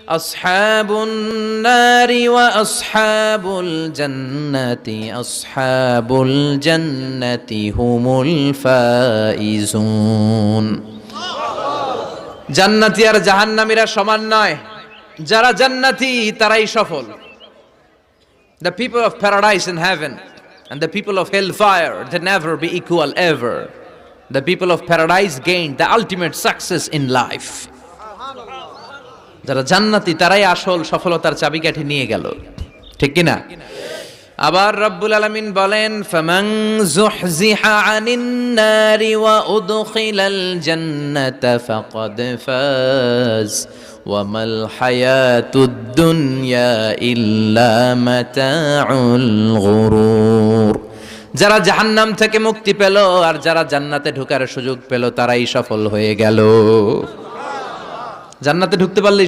আসহাবুন নারি ওয়া আসহাবুল জান্নাতি হুমুল ফাইজুন। জান্নাতি আর জাহান্নামীরা সমান নয়, যারা জান্নাতি তারাই সফল। The people of paradise in heaven and the people of hellfire, they never be equal ever. The people of paradise gain the ultimate success in life. যারা জান্নাতি তারাই আসল সফলতার চাবিকাঠি নিয়ে গেল, ঠিক কি না? আবার রব্বুল আলামিন বলেন, ফামান যুহজিহা আনিন নারি ওয়া উদখিলাল জান্নাতা ফাকাদ ফাজ ওয়া মাল হায়াতুদ দুনিয়া ইল্লা মাতাউল গুরুর। যারা জাহান্নাম থেকে মুক্তি পেল আর যারা জান্নাতে ঢোকার সুযোগ পেল তারাই সফল হয়ে গেল। জান্নাতে ঢুকতে পারলে